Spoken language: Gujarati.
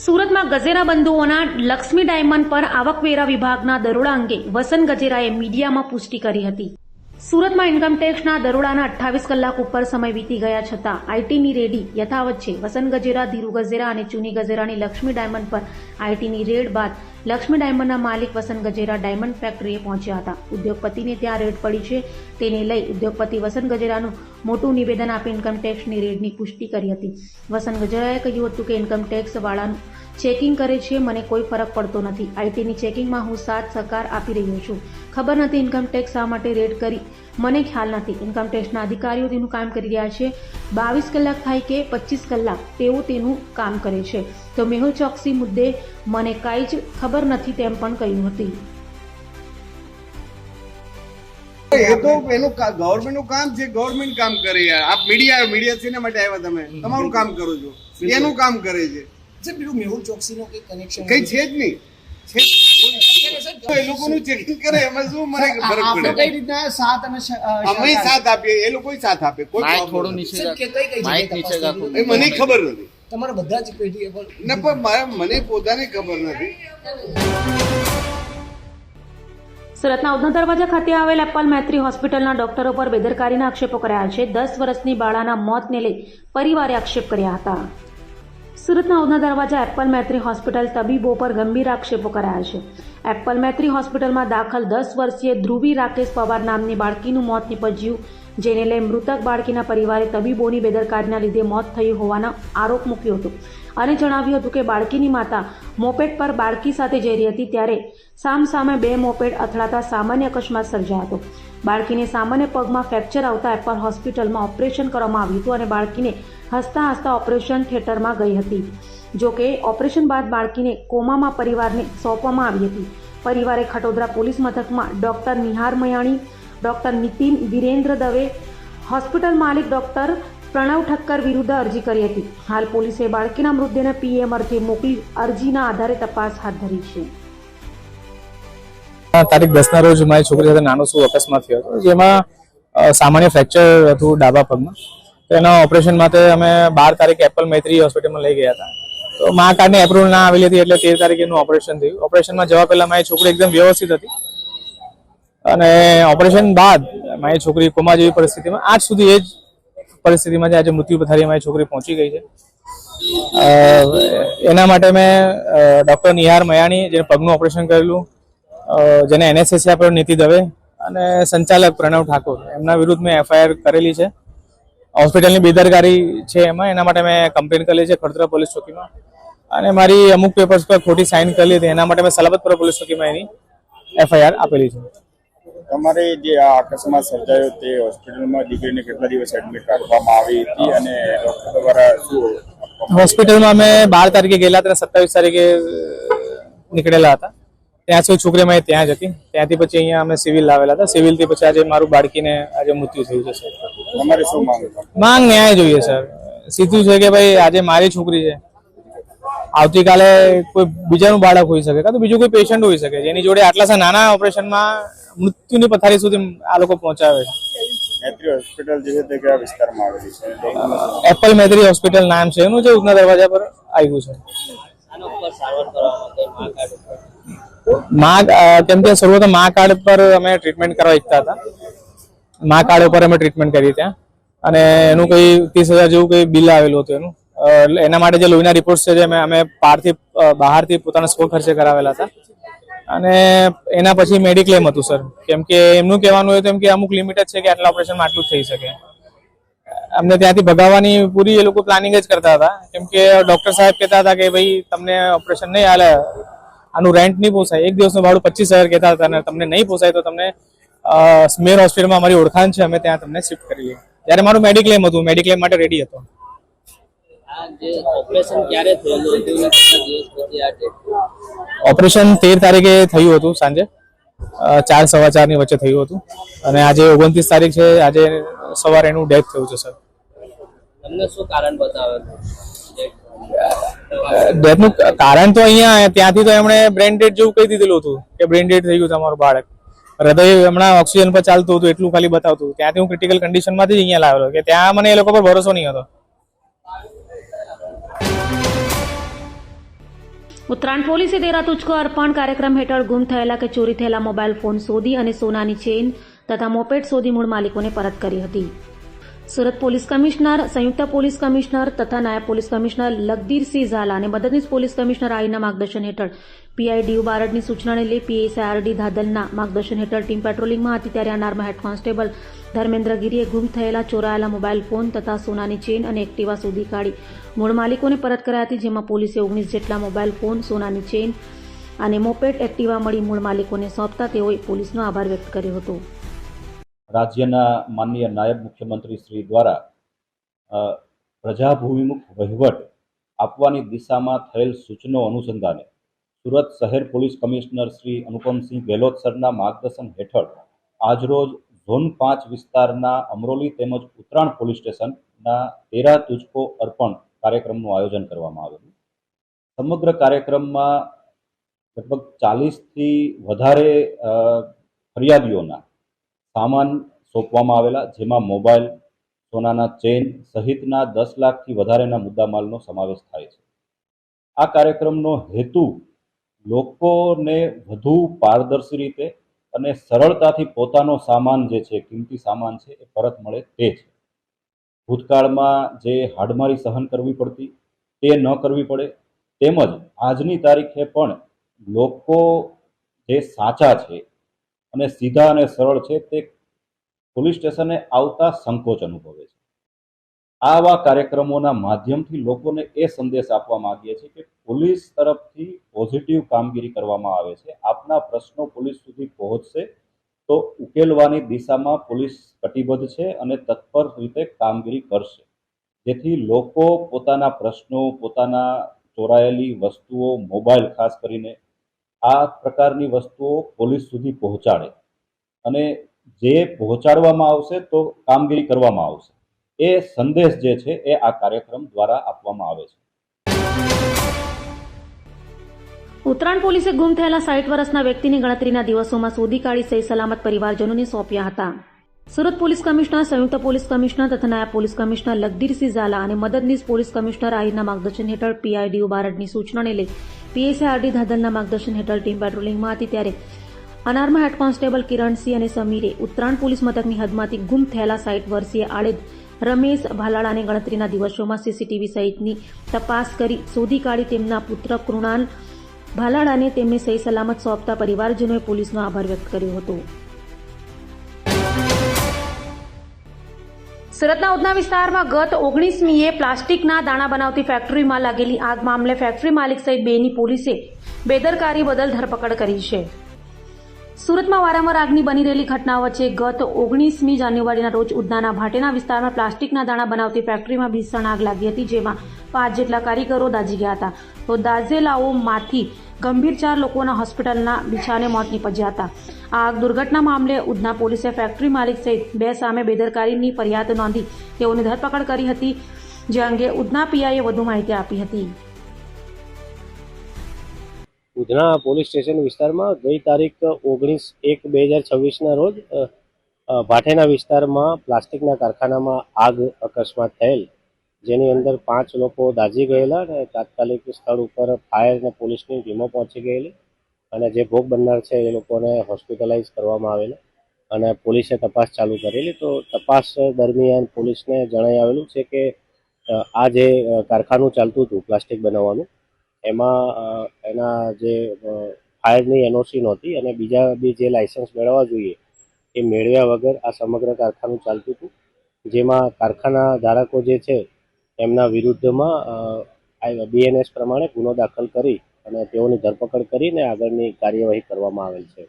સુરતમાં ગજેરા બંધુઓના લક્ષ્મી ડાયમંડ પર આવકવેરા વિભાગના દરોડા અંગે વસંત ગજેરાએ મીડિયામાં પુષ્ટિ કરી હતી. સુરતમાં ઇન્કમટેક્સના દરોડાના 28 કલાક ઉપર સમય વીતી ગયા છતાં આઈટીની રેડી યથાવત છે. વસંત ગજેરા, ધીરુ ગજેરા અને ચુની ગજેરાની લક્ષ્મી ડાયમંડ પર આઈટીની રેડ બાદ લક્ષ્મી ડાયમંડના માલિક વસંત ગજેરા ડાયમંડ ફેક્ટરીએ પહોંચ્યા હતા. ઉદ્યોગપતિને ત્યાં રેડ પડી છે, તેને લઈ ઉદ્યોગપતિ વસંત ગજેરાનું મોટું નિવેદન આપી ઇન્કમટેક્સની રેડની પુષ્ટિ કરી હતી. વસંત ગજેરાએ કહ્યું હતું કે ઇન્કમટેક્સ વાળાનું ચેકિંગ કરે છે, મને કોઈ ફરક પડતો નથી. આઈટીની ચેકિંગમાં હું સાથ સહકાર આપી રહ્યો છું. ખબર નથી ઇન્કમટેક્સ શા માટે રેડ કરી, મને ખ્યાલ નથી. ઇન્કમટેક્સના અધિકારીઓ તેનું કામ કરી રહ્યા છે. 22 કલાક થાય કે 25 કલાક તેઓ તેનું કામ કરે છે. તો મેહુલ ચોકસી મુદ્દે મને કાંઈ જ ખબર નથી તેમ પણ કહ્યું હતું. એ તો એનું ગવર્મેન્ટ નું કામ છે, ગવર્મેન્ટ કામ કરે. આપ મીડિયા શેના માટે આવ્યા? તમે તમારું કામ કરો છો, એનું કામ કરે છે. મેહુલ ચોકસીનો કઈ કનેક્શન કઈ છે જ નહીં. એ લોકોનું ચેકિંગ કરે એમાં શું મને ફરક પડે? કઈ રીતના સાથ અને અમે સાથ આપીએ, એ લોકો સાથ આપે. કોઈ થોડું નીચે એ મને ખબર નથી. તમારા બધા જ પેઢી ના, પણ મને પોતાને ખબર નથી. સુરતના ઉધના દરવાજા ખાતે આવેલ એપલ મૈત્રી હોસ્પિટલના ડોક્ટરો પર બેદરકારીના આક્ષેપો કર્યા છે. 10 વર્ષની બાળાના મોતને લઈ પરિવારે આક્ષેપ કર્યા હતા. સુરતના ઉધના દરવાજા એપલ મૈત્રી હોસ્પિટલ તબીબો પર ગંભીર આક્ષેપો કરાયા છે. એપલ મૈત્રી હોસ્પિટલમાં દાખલ 10 વર્ષીય ધ્રુવી રાકેશ પવાર નામની બાળકીનું મોત નીપજ્યું, જેને લઈ મૃતક બાળકીના પરિવારે તબીબોની બેદરકારીના લીધે મોત થયું હોવાનો આરોપ મૂક્યો હતો અને જણાવ્યું હતું કે બાળકીની માતા મોપેડ પર બાળકી સાથે જઈ રહી હતી ત્યારે સામસામે 2 મોપેડ અથડાતા સામાન્ય અકસ્માત સર્જાયો હતો. બાળકીને સામાન્ય પગમાં ફ્રેક્ચર આવતા એપલ હોસ્પિટલમાં ઓપરેશન કરવામાં આવ્યું હતું અને બાળકીને હસતા હસતા ઓપરેશન થિયેટરમાં ગઈ હતી. જોકે ઓપરેશન બાદ બાળકીને કોમામાં પરિવારને સોંપવામાં આવી હતી. પરિવારે ખટોદરા પોલીસ મથકમાં doctor Nihar Mayani, doctor Nitin Virendra Dave, hospital માલિક ડોક્ટર પ્રણવ ઠક્કર વિરુદ્ધ અરજી કરી હતી. હાલ પોલીસે બાળકીના મૃતદેહને પીએમ અર્થે મોકલી અરજીના આધારે તપાસ હાથ ધરી છે. તારીખ 10ના રોજ મારી છોકરી સાથે નાનો શું અકસ્માત થયો હતો, જેમાં સામાન્ય ફ્રેક્ચર હતું ડાબા પગમાં. એના ઓપરેશન માટે અમે 12 તારીખે એપલ મૈત્રી હોસ્પિટલમાં લઈ ગયા હતા. તો મા કાર્ડની એપ્રુવલ ના આવેલી હતી એટલે 13 તારીખે એનું ઓપરેશન થયું. ઓપરેશનમાં જવા પહેલા મારી છોકરી એકદમ વ્યવસ્થિત હતી અને ઓપરેશન બાદ મારી છોકરી કોમા જેવી પરિસ્થિતિમાં આજ સુધી એ જ પરિસ્થિતિમાં આજે મૃત્યુ પથારીએ મારી છોકરી પહોંચી ગઈ છે. એના માટે મેં ડોક્ટર નિહાર મયાણી, જેને પગનું ઓપરેશન કરેલું, જેને એનેસ્થેસિયા આપ્યો નીતિ દવે અને સંચાલક પ્રણવ ઠાકોર, એમના વિરુદ્ધ મેં એફઆઈઆર કરેલી છે. હોસ્પિટલની બેદરકારી છે એમાં, એના માટે મેં કમ્પ્લેન કરેલી છે ખડતરા પોલીસ ચોકીમાં અને મારી અમુક પેપર્સ પર ખોટી સાઇન કરેલી હતી. એના માટે મેં સલાબતપુરા પોલીસ ચોકીમાં એની એફઆઈઆર આપેલી છે. તમારે જે આ અકસ્માત સર્જાયો તે હોસ્પિટલમાં દીકરીને કેટલા દિવસ એડમિટ રાખવામાં આવી હતી અને ડોક્ટર દ્વારા શું? હોસ્પિટલમાં અમે 12 તારીખે ગયેલા હતા, 27 તારીખે નીકળેલા હતા. ત્યાં સુધી છોકરી અમારી ત્યાં જ હતી. ત્યાંથી પછી અહીંયા અમે સિવિલ લાવેલા હતા. સિવિલથી પછી આજે મારું બાળકીને આજે મૃત્યુ થયું છે સર. તમારે શું માંગ ન્યાય જોઈએ સર. સીધું છે કે ભાઈ આજે મારી છોકરી છે, આવતીકાલે કોઈ બીજાનું બાળક હોઈ શકે, કાં તો બીજું કોઈ પેશન્ટ હોઈ શકે, જેની જોડે આટલા નાના ઓપરેશનમાં મૃત્યુની પથારી સુધી આ લોકો પહોંચાવે છે. મૈત્રી હોસ્પિટલ જે છે તે કયા વિસ્તારમાં આવેલી છે? એપલ મૈત્રી હોસ્પિટલ નામ છે એનું, જે ઉધના દરવાજા પર આવ્યું છે. કેમ કે શરૂઆત મા કાર્ડ પર અમે ટ્રીટમેન્ટ કરવા ઈચ્છતા હતા. મા કાર્ડ ઉપર અમે ટ્રીટમેન્ટ કરી ત્યાં અને એનું કઈ 30,000 જેવું કઈ બિલ આવેલું હતું એનું. એના માટે જે લોહીના રિપોર્ટ છે અમે બહારથી પોતાના સ્વ ખર્ચે કરાવેલા હતા અને એના પછી મેડિક્લેમ હતું સર. કેમ કે એમનું કહેવાનું હતું કે અમુક લિમિટ જ છે કે આટલા ઓપરેશનમાં આટલું થઈ શકે. અમને ત્યાંથી ભગાવવાની પૂરી એ લોકો પ્લાનિંગ જ કરતા હતા. કેમ કે ડોક્ટર સાહેબ કહેતા હતા કે ભાઈ તમને ઓપરેશન નહીં હાલે, આનું રેન્ટ નહીં પોસાય, એક દિવસનું ભાડું 25,000 કહેતા હતા અને તમને નહીં પોસાય તો તમને સ્મેર હોસ્પિટલમાં અમારી ઓળખાણ છે, અમે ત્યાં તમને શિફ્ટ કરી લઈએ. જ્યારે મારું મેડિક્લેમ હતું, મેડિક્લેમ માટે રેડી હતો. ઓપરેશન 13 તારીખે થયું હતું સાંજે 4 સવા 4 ની વચ્ચે થયું હતું અને આજે 29 તારીખ છે, આજે સવારે એનું ડેથ થયું છે સર. તમને શું કારણ બતાવેલું? ડેથનું કારણ તો અહીંયા ત્યાંથી તો એમણે બ્રેન ડેડ જેવું કહી દીધેલું હતું કે બ્રેન ડેડ થઈ ગયું તમારું બાળક. હૃદય હમણાં ઓક્સિજન પર ચાલતું હતું એટલું ખાલી બતાવતું. ત્યાંથી હું ક્રિટિકલ કન્ડિશનમાંથી જ અહીંયા લાવેલો કે ત્યાં મને એ લોકો પર ભરોસો નહીં હતો. ઉત્તરાયણ પોલીસે તેરા તુજકો અર્પણ કાર્યક્રમ હેઠળ ગુમ થયેલા કે ચોરી થયેલા મોબાઈલ ફોન શોધી અને સોનાની ચેઇન તથા મોપેડ શોધી મૂળ માલિકોને પરત કરી હતી. સુરત પોલીસ કમિશનર, સંયુક્ત પોલીસ કમિશનર તથા નાયબ પોલીસ કમિશનર લખદીરસિંહ ઝાલા અને મદદનીશ પોલીસ કમિશનર આઈના માર્ગદર્શન હેઠળ પીઆઈડીયુ બારડની સૂચનાને લઈ પીએસઆઈઆરડી ધાદલના માર્ગદર્શન હેઠળ ટીમ પેટ્રોલિંગમાં હતી ત્યારે અનારમાં હેડ કોન્સ્ટેબલ ધર્મેન્દ્ર ગીરીએ ગુમ થયેલા ચોરાયેલા મોબાઈલ ફોન તથા સોનાની ચેઇન અને એક્ટિવા શોધી કાઢી મૂળ માલિકોને પરત કરાઈ હતી, જેમાં પોલીસે 19 જેટલા મોબાઈલ ફોન, સોનાની ચેઇન અને મોપેડ એક્ટિવા મળી મૂળ માલિકોને સોંપતા તેઓએ પોલીસનો આભાર વ્યક્ત કર્યો હતો. રાજ્યના માનનીય નાયબ મુખ્યમંત્રી શ્રી દ્વારા પ્રજાભિમુખ વહીવટ આપવાની દિશામાં થયેલ સૂચનો અનુસંધાને સુરત શહેર પોલીસ કમિશનર શ્રી અનુપમસિંહ ગેહલોત સરના માર્ગદર્શન હેઠળ આજરોજ ઝોન 5 વિસ્તારના અમરોલી તેમજ ઉત્તરાયણ પોલીસ સ્ટેશનના તેરા તુજકો અર્પણ કાર્યક્રમનું આયોજન કરવામાં આવેલું. સમગ્ર કાર્યક્રમમાં લગભગ 40થી વધારે ફરિયાદીઓના સામાન સોંપવામાં આવેલા, જેમાં મોબાઈલ, સોનાના ચેઇન સહિતના 10 લાખથી વધારેના મુદ્દામાલનો સમાવેશ થાય છે. આ કાર્યક્રમનો હેતુ લોકોને વધુ પારદર્શી રીતે અને સરળતાથી પોતાનો સામાન જે છે, કિંમતી સામાન છે, એ પરત મળે તે છે. ભૂતકાળમાં જે હાડમારી સહન કરવી પડતી તે ન કરવી પડે, તેમજ આજની તારીખે પણ લોકો જે સાચા છે અને સીધા અને સરળ છે તે પોલીસ સ્ટેશને આવતા સંકોચ અનુભવે છે. આવા કાર્યક્રમોના માધ્યમથી લોકોને એ સંદેશ આપવા માંગીએ છીએ કે પોલીસ તરફથી પોઝિટિવ કામગીરી કરવામાં આવે છે. આપના પ્રશ્નો પોલીસ સુધી પહોંચશે તો ઉકેલવાની દિશામાં પોલીસ કટિબદ્ધ છે અને તત્પર રીતે કામગીરી કરશે, જેથી લોકો પોતાના પ્રશ્નો, પોતાના ચોરાયેલી વસ્તુઓ, મોબાઈલ ખાસ કરીને આ પ્રકારની વસ્તુઓ પોલીસ સુધી પહોંચાડે અને જે પહોંચાડવામાં આવશે તો કામગીરી કરવામાં આવશે. એ સંદેશ જે છે એ આ કાર્યક્રમ દ્વારા આપવામાં આવે છે. ઉત્તરાયણ પોલીસે ગુમ થયેલા 60 વર્ષના વ્યક્તિની ગણતરીના દિવસોમાં શોધી કાઢી સહી સલામત પરિવારજનોને સોંપ્યા હતા. સુરત પોલીસ કમિશનર, સંયુક્ત પોલીસ કમિશનર તથા નાયબ પોલીસ કમિશનર લખદીરસિંહ ઝાલા અને મદદનીશ પોલીસ કમિશનર આહિરના માર્ગદર્શન હેઠળ પીઆઈડીયુ બારડની સૂચનાને લઈ પીએસઆઈઆરડી ધાદલના માર્ગદર્શન હેઠળ ટીમ પેટ્રોલિંગમાં હતી ત્યારે અનારમાં હેડ કોન્સ્ટેબલ કિરણસિંહ અને સમીરે ઉત્તરાયણ પોલીસ મથકની હદમાંથી ગુમ થયેલા 60 વર્ષીય આડેદ રમેશ ભાલાળાને ગણતરીના દિવસોમાં સીસીટીવી સહિતની તપાસ કરી શોધી કાઢી તેમના પુત્ર કૃણાલ ભાલાળાને તેમને સહી સલામત સોંપતા પરિવારજનોએ પોલીસનો આભાર વ્યક્ત કર્યો હતો. સુરતના ઉધના વિસ્તારમાં ગત 19મીએ પ્લાસ્ટિકના દાણા બનાવતી ફેક્ટરીમાં લાગેલી આગ મામલે ફેક્ટરી માલિક સહિત બેની પોલીસે બેદરકારી બદલ ધરપકડ કરી છે. સુરતમાં વારંવાર આગની બની રહેલી ઘટનાઓ વચ્ચે ગત 19મી જાન્યુઆરીના રોજ ઉધનાના ભાટેના વિસ્તારમાં પ્લાસ્ટિકના દાણા બનાવતી ફેક્ટરીમાં ભીષણ આગ લાગી હતી, જેમાં 5 જેટલા કારીગરો દાઝી ગયા હતા. તો દાઝેલાઓમાંથી ગંભીર 4 લોકોના હોસ્પિટલના બિછાને મોત નીપજ્યા હતા. આ આગ દુર્ઘટના મામલે ઉધના પોલીસે ફેક્ટરી માલિક સહિત 2 સામે બેદરકારીની ફરિયાદ નોંધી તેઓની ધરપકડ કરી હતી, જે અંગે ઉધના પીઆઈએ વધુ માહિતી આપી હતી. ઉધના પોલીસ સ્ટેશન વિસ્તારમાં ગઈ તારીખ 19/1/2026ના રોજ ભાટેના વિસ્તારમાં પ્લાસ્ટિકના કારખાનામાં આગ અકસ્માત થયેલ, જેની અંદર 5 લોકો દાઝી ગયેલા અને તાત્કાલિક સ્થળ ઉપર ફાયર અને પોલીસની ટીમો પહોંચી ગયેલી અને જે ભોગ બનનાર છે એ લોકોને હોસ્પિટલાઇઝ કરવામાં આવેલા અને પોલીસે તપાસ ચાલુ કરેલી. તો તપાસ દરમિયાન પોલીસને જણાઈ આવેલું છે કે આ જે કારખાનું ચાલતું હતું પ્લાસ્ટિક બનાવવાનું, એમાં એના જે ફાયરની એનઓસી નહોતી અને બીજા બી જે લાયસન્સ મેળવવા જોઈએ એ મેળવ્યા વગર આ સમગ્ર કારખાનું ચાલતું હતું, જેમાં કારખાના ધારકો જે છે એમના વિરુદ્ધમાં બીએનએસ પ્રમાણે ગુનો દાખલ કરી અને તેઓની ધરપકડ કરીને આગળની કાર્યવાહી કરવામાં આવેલ છે.